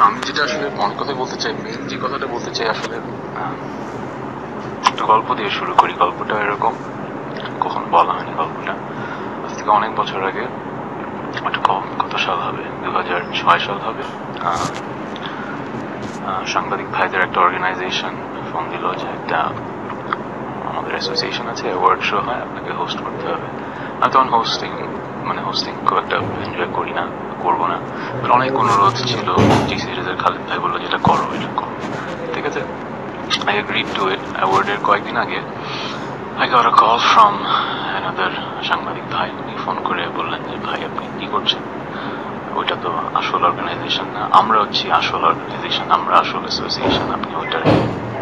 আমি যেটা আসলে অনেক কথাই বলতে চাই, মেইন যে কথাটা বলতে চাই আসলে একটা গল্প দিয়ে শুরু করি। গল্পটা এরকম, কখনো বলা হয়নি গল্পটা, আজ থেকে অনেক বছর আগে, একটা কত সাল হবে, 2006 সাল হবে। সাংবাদিক ভাইদের একটা অর্গানাইজেশন ফোন দিল যে একটা আমাদের অ্যাসোসিয়েশন আছে, অ্যাওয়ার্ড শো হয়, আপনাকে হোস্ট করতে হবে। আমি তখন হোস্টিং খুব একটা এনজয় করি না, করবো না, অনেক অনুরোধ ছিল। টি সিরিজের খালিদ ভাই বললো যেটা করো, এটা করো, ঠিক আছে। I agreed to it. অ্যাওয়ার্ডের কয়েকদিন আগে I got a call from another সাংবাদিক ভাই। উনি ফোন করে বললেন যে ভাই আপনি কি করছেন, ওইটা তো আসল অর্গানাইজেশন না, আমরা হচ্ছি আসল অর্গানাইজেশন, আমরা আসল অ্যাসোসিয়েশন, আপনি ওইটার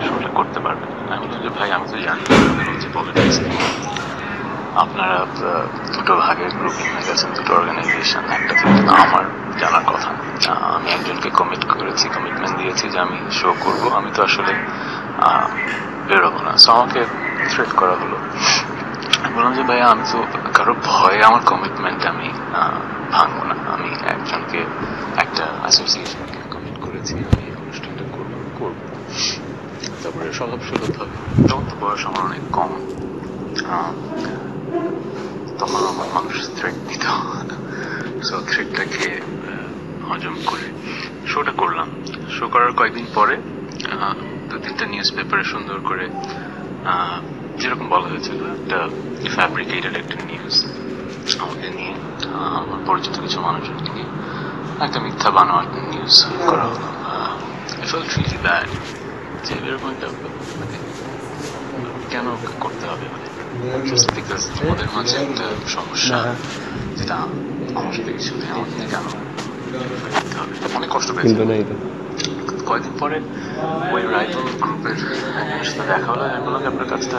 শোটা করতে পারবেন। আমি বললাম যে ভাই আমি তো জানি হচ্ছে পলিটিক্স, আপনারা দুটো ভাগে গ্রুপিং হয়ে গেছেন, দুটো অর্গানাইজেশন, একটা থেকে আমার জানার কথা। আমি একজনকে কমিটমেন্ট দিয়েছি যে আমি শো করবো, আমি তো আসলে বেরোবো না। সো আমাকে থ্রেট করা হলো। বললাম যে ভাইয়া আমি তো কারো ভয়ে আমার কমিটমেন্ট আমি ভাঙবো না, আমি একজনকে একটা অ্যাসোসিয়েশনকে কমিট করেছি, আমি অনুষ্ঠানটা করবো। তারপরে স্বভাব সুলভ ভাবে, তখন তো বয়স আমার অনেক কম, তখন আমার মানুষ থ্রেট দিত, সো থ্রেটটাকে হজম করে শোটা করলাম। শো করার কয়েকদিন পরে 2-3টা নিউজ পেপারে সুন্দর করে যেরকম বলা হয়েছিল, একটা ফ্যাব্রিকেটেড একটা নিউজ আমাকে নিয়ে, আমার পরিচিত কিছু মানুষজনকে নিয়ে একটা মিথ্যা বানানো একটা নিউজ করা হলো। I felt really bad যে এরকম একটা মানে কেন করতে হবে, মানে জাস্ট বিকজ তোমাদের মাঝে একটা সমস্যা যেটা আমার সাথে কিছু নেই, আমাকে নিয়ে কেন করতে হবে। অনেক কষ্ট পেয়েছি। কয়েকদিন পরে ওই রাইফেল গ্রুপের একজনের সাথে দেখা হলো। আমি বললাম আপনার কাজটা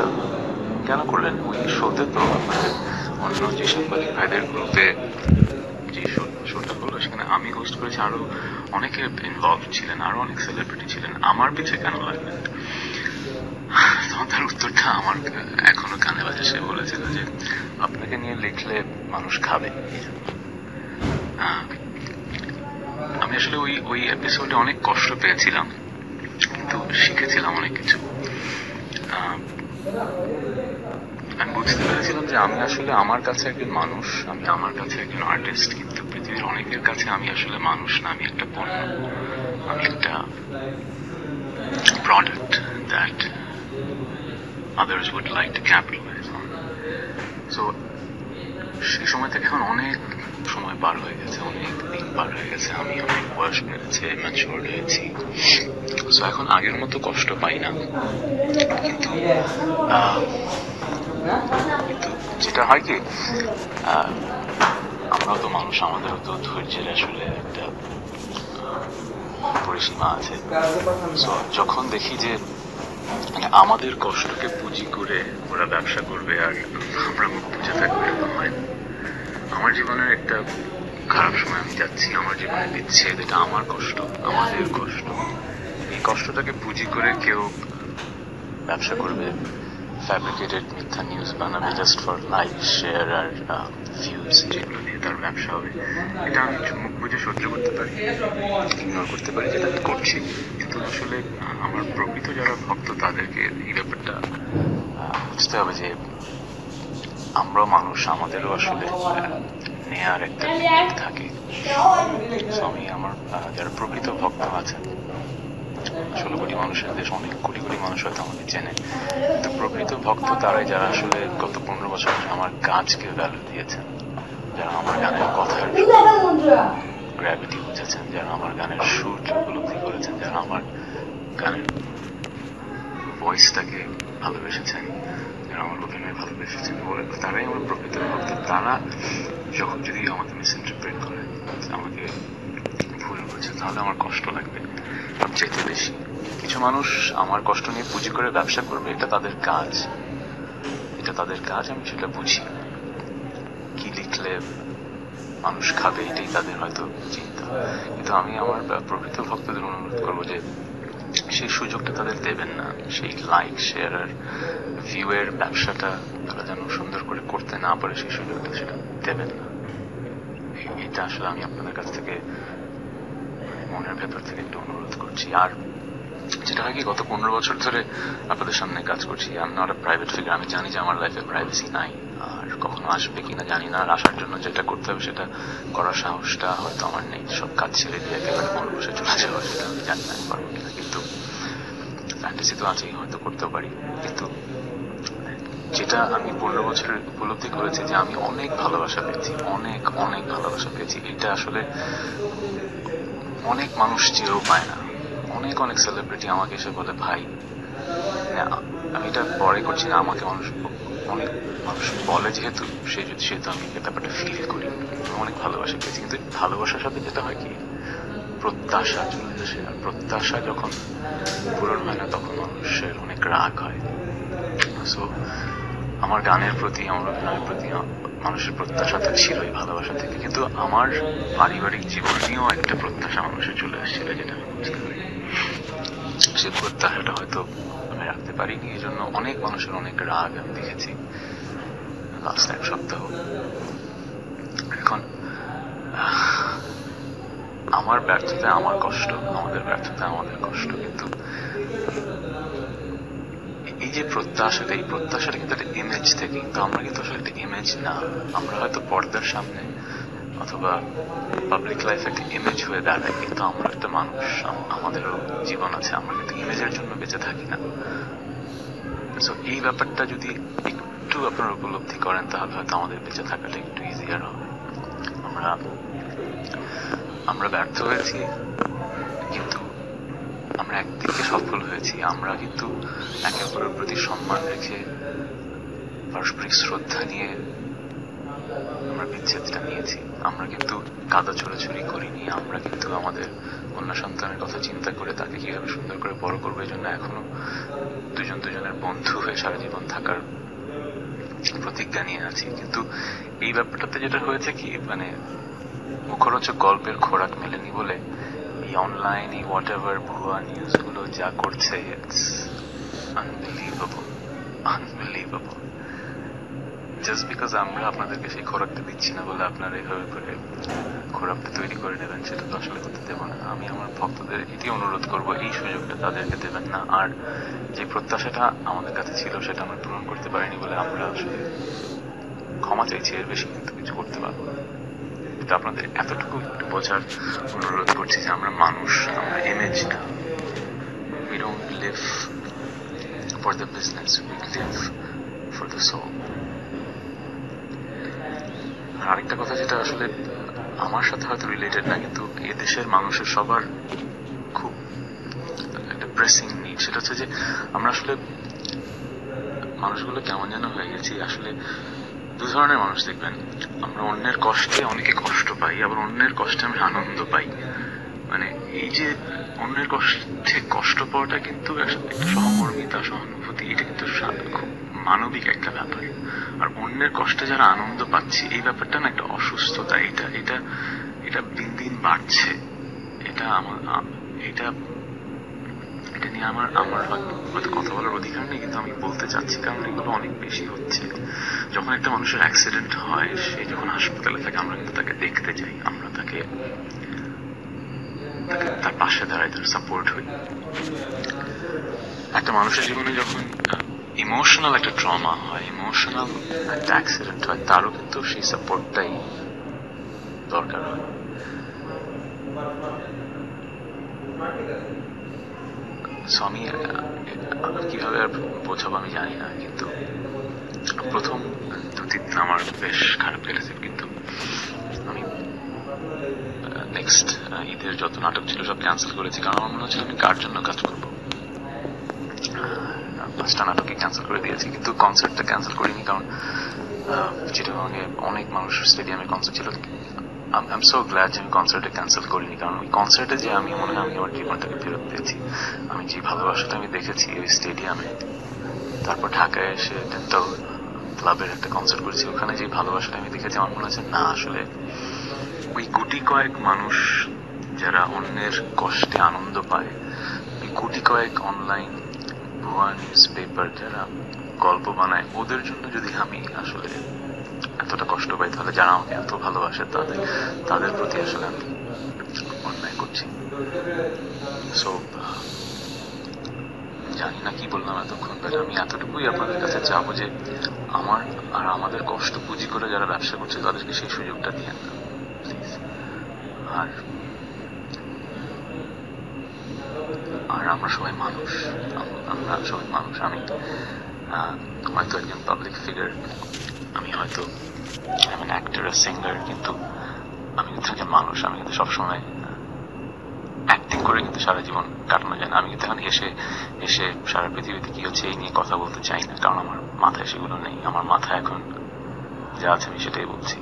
কেন করলেন, ওই শোতে তো আপনাদের অন্য যে সাংবাদিক ভাইদের গ্রুপে যে শোটা হলো সেখানে আমি হোস্ট করেছি, আরো অনেকে ইনভলভ ছিলেন, আরো অনেক সেলিব্রিটি ছিলেন, আমার পিছিয়ে কেন লাগলেন। তখন তার উত্তরটা আমার এখনো কানে বাজে। সে বলেছিল যে আপনাকে নিয়ে লিখলে মানুষ খাবে। আমি আসলে ওই এপিসোডে অনেক কষ্ট পেয়েছিলাম, কিন্তু শিখেছিলাম অনেক কিছু। আমি বুঝতে পেরেছিলাম যে আমি আসলে আমার কাছে একজন মানুষ, আমি আমার কাছে একজন আর্টিস্ট, কিন্তু পৃথিবীর অনেকের কাছে আমি আসলে মানুষ না, আমি একটা পণ্য, আমি একটা product that others would like to capitalize on. So সেই সময় থেকে এখন অনেক সময় পার হয়ে গেছে, অনেক দিন পার হয়ে গেছে, আমি অনেক বয়স বেড়েছে, ম্যাচিউরড হয়েছি। সো এখন আগের মতো কষ্ট পাই না, কিন্তু যেটা হয় কি, আমরাও তো মানুষ, আমাদেরও তো ধৈর্যের আসলে একটা পরিসীমা আছে। সো যখন দেখি যে মানে আমাদের কষ্টকে পুঁজি করে ওরা ব্যবসা করবে আর আমরা মুখ বুঝে থাকবো, এরকম হয় না। আমার জীবনের একটা খারাপ সময় আমি যাচ্ছি, আমার জীবনে বিচ্ছেদ, এটা আমার কষ্ট, আমাদের কষ্ট। এই কষ্টটাকে পুঁজি করে কেউ ব্যবসা করবে, ফ্যাব্রিকেটেড মিথ্যা নিউজ বানাবে জাস্ট ফর লাইক, শেয়ার আর ভিউজ, যেগুলো দিয়ে তার ব্যবসা হবে। এটা আমি মুখ বুঝে সহ্য করতে পারি, ইগনোর করতে পারি, যেটা আমি করছি। কিন্তু আসলে আমার প্রকৃত যারা ভক্ত তাদেরকে এই ব্যাপারটা বুঝতে হবে যে আমরাও মানুষ, আমাদেরও আসলে নেয়ার একটা লিমিট থাকে। আমি আমার যারা প্রকৃত ভক্ত আছেন, 16 কোটি মানুষের দেশ, অনেক কোটি কোটি মানুষ হয়তো আমাকে চেনে, কিন্তু প্রকৃত ভক্ত তারাই যারা আসলে গত 15 বছর আমার কাজকে ভ্যালু দিয়েছেন, যারা আমার গানের কথার গ্র্যাভিটি বুঝেছেন, যারা আমার গানের সুরটা উপলব্ধি করেছেন, যারা আমার গানের ভয়েসটাকে ভালোবেসেছেন, যারা আমার অভিনয় ভালোবেসেছেন, তারাই আমার প্রকৃত ভক্ত। তারা যখন যদি আমাকে মিসইন্টারপ্রেট করে, আমাকে ভুল বুঝে, তাহলে আমার কষ্ট লাগবে সবচেয়ে বেশি। কিছু মানুষ আমার কষ্ট নিয়ে পুঁজি করে ব্যবসা করবে, এটা তাদের কাজ, এটা তাদের কাজ, আমি সেটা বুঝি। কি লিখলে মানুষ খাবে এটাই তাদের হয়তো চিন্তা, কিন্তু আমি আমার প্রকৃত ভক্তদের অনুরোধ করবো যে সেই সুযোগটা তাদের দেবেন না, সেই লাইক, শেয়ার আর ভিউ এর ব্যবসাটা তারা যেন সুন্দর করে করতে না পারে, সেই সুযোগটা সেটা দেবেন না। এটা আসলে আমি আপনাদের কাছ থেকে মনের ভেতর থেকে একটু অনুরোধ করছি। আর যেটা হয় কি, গত 15 বছর ধরে আপনাদের সামনে কাজ করছি। I am not a private figure. আমি জানি যে আমার লাইফে প্রাইভেসি নাই, আর কখনো আসবে কিনা জানি না। আর আসার জন্য যেটা করতে হবে সেটা করার সাহসটা হয়তো আমার নেই। সব কাজ ছেড়ে দিয়ে একেবারে মনে বসে চলে যাওয়া, সেটা আমি জানি না পারবো কিনা। কিন্তু ফ্যান্টাসি তো আছেই, হয়তো করতেও পারি। কিন্তু যেটা আমি 15 বছরে উপলব্ধি করেছি যে আমি অনেক ভালোবাসা পেয়েছি, অনেক অনেক ভালোবাসা পেয়েছি। এটা আসলে অনেক মানুষ চেয়েও পায় না। অনেক অনেক সেলিব্রিটি আমাকে এসে বলে, ভাই, আমি এটা পরে করছি না, আমাকে অনেক মানুষ বলে যেহেতু সেহেতু আমি ব্যাপারটা ফিল করি। আমি অনেক ভালোবাসা পেয়েছি, কিন্তু ভালোবাসার সাথে যেটা হয় কি, প্রত্যাশা চলে আসে। আর প্রত্যাশা যখন পূরণ হয় না, তখন মানুষের অনেক রাগ হয়। সো আমার গানের প্রতি, আমার অভিনয়ের প্রতি মানুষের প্রত্যাশা তো ছিলই ভালোবাসা থেকে, কিন্তু আমার পারিবারিক জীবন নিয়েও একটা প্রত্যাশা মানুষের চলে আসছিল, যেটা আমি বুঝতে পারি। সে প্রত্যাশাটা হয়তো আমি রাখতে পারিনি, এই জন্য অনেক মানুষের অনেক রাগ আমি দেখেছি লাস্ট 1 সপ্তাহ। এখন আমার ব্যর্থতায় আমার কষ্ট, আমাদের ব্যর্থতায় আমাদের কষ্ট, কিন্তু এই যে প্রত্যাশাটা, এই প্রত্যাশাটা কিন্তু একটা ইমেজ থেকে, কিন্তু আমরা কিন্তু আসলে একটা ইমেজ না। আমরা হয়তো পর্দার সামনে অথবা পাবলিক লাইফ একটা ইমেজ হয়ে দাঁড়ায়, কিন্তু আমরা একটা মানুষ, আমাদেরও জীবন আছে। আমরা কিন্তু ইমেজের জন্য বেঁচে থাকি না। সো এই ব্যাপারটা যদি একটু আপনারা উপলব্ধি করেন, তাহলে হয়তো আমাদের বেঁচে থাকাটা একটু ইজিয়ার হবে। আমরা ব্যর্থ হয়েছি, কিন্তু আমরা একদিকে সফল হয়েছি। আমরা কিন্তু একে অপরের প্রতি সম্মান রেখে, পারস্পরিক শ্রদ্ধা নিয়ে আমরা বিচ্ছেদটা নিয়েছি। আমরা কিন্তু কাদা ছোড়াছুড়ি করিনি। আমরা কিন্তু আমাদের কন্যা সন্তানের কথা চিন্তা করে তাকে কিভাবে সুন্দর করে বড় করবো, এই জন্য এখনো দুজনের বন্ধু হয়ে সারা জীবন থাকার প্রতিজ্ঞা নিয়ে আছি। কিন্তু এই ব্যাপারটাতে যেটা হয়েছে কি, মানে মুখরোচক গল্পের খোরাক মেলেনি বলে এই অনলাইন, এই হোয়াট এভার ভুয়া নিউজ গুলো যা করছে, ইটস আনবিলিভেবল। জাস্ট বিকজ আমরা আপনাদেরকে সেই খোরাকটা দিচ্ছি না বলে আপনারা এইভাবে করে খোরাকটা তৈরি করে নেবেন, সেটা তো আসলে করতে দেবো না। আমি আমার ভক্তদের এটি অনুরোধ করবো, এই সুযোগটা তাদেরকে দেবেন না। আর যে প্রত্যাশাটা আমাদের কাছে ছিল সেটা আমরা পূরণ করতে পারিনি বলে আমরা আসলে ক্ষমা চাইছি, এর বেশি কিন্তু কিছু করতে পারবো না। কিন্তু আপনাদের এতটুকু একটু বোঝার অনুরোধ করছি যে আমরা মানুষ, আমরা ইমেজ না। We don't live for the business, we live for the soul. আর আরেকটা কথা যেটা আসলে আমার সাথে হয়তো রিলেটেড না, কিন্তু এদেশের মানুষের সবার খুব একটা প্রেসিং নিড, সেটা হচ্ছে যে আমরা আসলে মানুষগুলো কেমন যেন হয়ে গেছি। আসলে 2 ধরনের মানুষ দেখবেন, আমরা অন্যের কষ্টে অনেকে কষ্ট পাই, আবার অন্যের কষ্টে আমি আনন্দ পাই। মানে এই যে অন্যের কষ্টে কষ্ট পাওয়াটা কিন্তু একটা সহমর্মিতা, সহানুভূতি, এটা কিন্তু খুব মানবিক একটা ব্যাপার। আর অন্যের কষ্টে যারা আনন্দ পাচ্ছে, এই ব্যাপারটা না একটা অসুস্থতা। এটা দিন দিন বাড়ছে। এটা নিয়ে আমার হয়তো কথা বলার অধিকার নেই, কিন্তু আমি বলতে চাচ্ছি, কারণ এগুলো অনেক বেশি হচ্ছে। যখন একটা মানুষের অ্যাক্সিডেন্ট হয়, সে যখন হাসপাতালে থাকে, আমরা কিন্তু তাকে দেখতে যাই, আমরা তাকে তার পাশে দাঁড়াই, তার সাপোর্ট হই। একটা মানুষের জীবনে যখন ইমোশনাল একটা ট্রমা হয়, ইমোশনাল একটা অ্যাক্সিডেন্ট হয়, তারও কিন্তু সেই সাপোর্টটাই দরকার হয়। আমি কিভাবে বোঝাবো আমি জানি না, কিন্তু প্রথম 2-3 দিন আমার বেশ খারাপ কেটেছে। কিন্তু আমি নেক্সট ঈদের যত নাটক ছিল সব ক্যান্সেল করেছি, কারণ আমার মনে হচ্ছিল আমি কার জন্য কাজ করবো। 5টা নাটকই ক্যান্সেল করে দিয়েছি, কিন্তু কনসার্টটা ক্যান্সেল করিনি, কারণ চিটাগাঙে অনেক মানুষ স্টেডিয়ামে কনসার্ট ছিল। আই এম সো গ্ল্যাড যে আমি কনসার্টে ক্যান্সেল করিনি, কারণ ওই কনসার্টে যে আমি মনে হয় আমি আমার জীবনটাকে ফেরত পেয়েছি। আমি যে ভালোবাসাটা আমি দেখেছি ওই স্টেডিয়ামে, তারপর ঢাকায় এসে ডেন্টাল ক্লাবের একটা কনসার্ট করেছি, ওখানে যে ভালোবাসাটা আমি দেখেছি, আমার মনে হচ্ছে না আসলে ওই গুটি কয়েক মানুষ যারা অন্যের কষ্টে আনন্দ পায়, ওই গুটি কয়েক অনলাইন ভুয়া নিউজ পেপার যারা গল্প বানায়, ওদের জন্য যদি আমি আসলে এতটা কষ্ট পাই, তাহলে যারা আমাকে এত ভালোবাসে তাদের প্রতি আসলে আমি অন্যায় করছি। করছি। সো জানি না কি বললাম এতক্ষণ, বাট আমি এতটুকুই আপনাদের কাছে চাবো যে আমার আর আমাদের কষ্ট পুঁজি করে যারা ব্যবসা করছে তাদেরকে সেই সুযোগটা দিয়ে না প্লিজ। আর আর আমরা সবাই মানুষ, আমরা সবাই মানুষ। আমি হয়তো একজন পাবলিক ফিগার, আমি হয়তো আমি অ্যাক্টর সিঙ্গার, কিন্তু আমি কিন্তু একজন মানুষ। আমি কিন্তু সবসময় অ্যাক্টিং করে কিন্তু সারা জীবন কাটানো যায় না। আমি কিন্তু এখন হেসে হেসে সারা পৃথিবীতে কি হচ্ছে এই নিয়ে কথা বলতে চাই না, কারণ আমার মাথায় সেগুলো নেই। আমার মাথায় এখন যা আছে আমি সেটাই বলছি।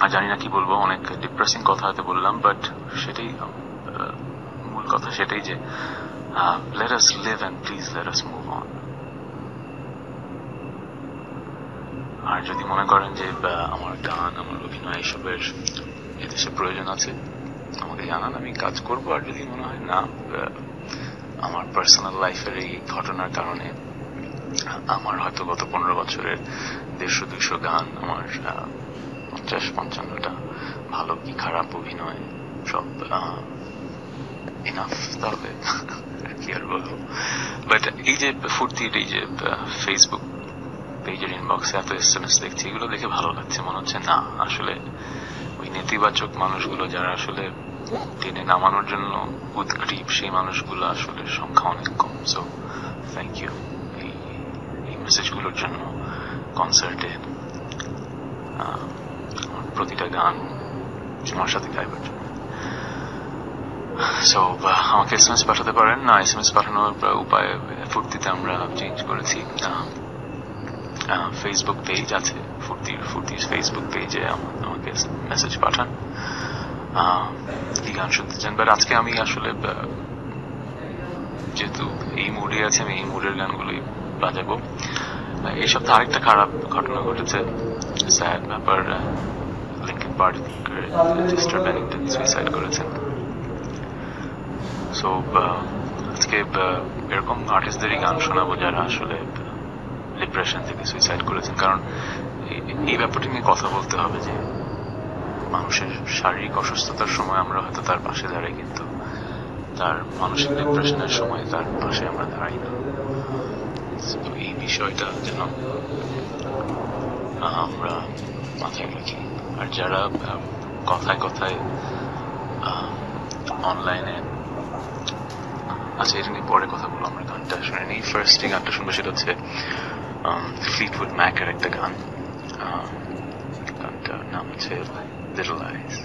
আর জানি না কি বলবো, অনেক ডিপ্রেসিং কথা হয়তো বললাম, বাট সেটাই মূল কথা, সেটাই যে let us live and please let us move on. আর যদি মনে করেন যে আমার গান, আমার অভিনয় এসবের এদেশে প্রয়োজন আছে, আমাকে জানান, আমি কাজ করবো। আর যদি মনে হয় না, আমার পার্সোনাল লাইফের এই ঘটনার কারণে আমার হয়তো গত 15 বছরের 150-200 গান, আমার 50-55টা ভালো কি খারাপ অভিনয় সব ইনাফ, তাহলে কি আর বলবো। বাট এই যে ফুর্তির এই যে ফেসবুক পেজের ইনবক্সে এত SMS দেখছি, এগুলো দেখে ভালো লাগছে। মনে হচ্ছে না, আসলে ওই নেতিবাচক মানুষগুলো যারা আসলে টেনে নামানোর জন্য উদ্গ্রীব, সেই মানুষগুলো আসলে সংখ্যা অনেক কম। সো থ্যাংক ইউ এই মেসেজগুলোর জন্য, কনসার্টে প্রতিটা গান আমার সাথে গাইবার জন্য। সো আমাকে SMS পাঠাতে পারেন। না, SMS পাঠানোর উপায় ফুর্তিতে আমরা চেঞ্জ করেছি। ফেসবুক পেজ আছে, ফুর্তির ফেসবুক পেজে আমাকে মেসেজ পাঠান কি গান শুনতে চান। বাট আজকে আমি আসলে যেহেতু এই মুডে আছে, আমি এই মুডের গানগুলোই বাজাবো। এই সপ্তাহে আরেকটা খারাপ ঘটনা ঘটেছে, স্যাড ব্যাপার। লিঙ্কিন পার্কের চেস্টার বেনিংটন সুইসাইড করেছেন। সো আজকে এরকম আর্টিস্টদেরই গান শোনাবো যারা আসলে ডিপ্রেশন থেকে সুইসাইড করেছেন। কারণ এই ব্যাপারটা নিয়ে কথা বলতে হবে যে মানুষের শারীরিক অসুস্থতার সময় আমরা হয়তো তার পাশে দাঁড়াই, কিন্তু তার মানসিক ডিপ্রেশনের সময় তার পাশে আমরা দাঁড়াই না। এই বিষয়টা যেন আমরা মাথায় রাখি। আর যারা কথায় কথায় অনলাইনে, আচ্ছা এটা নিয়ে পরে কথা বলবো, আমরা গানটা শুনে নিই। ফার্স্ট যে গানটা শুনবো সেটা হচ্ছে ফ্লিটউড ম্যাকের একটা গান। গানটার নাম হচ্ছে লিটল আইস।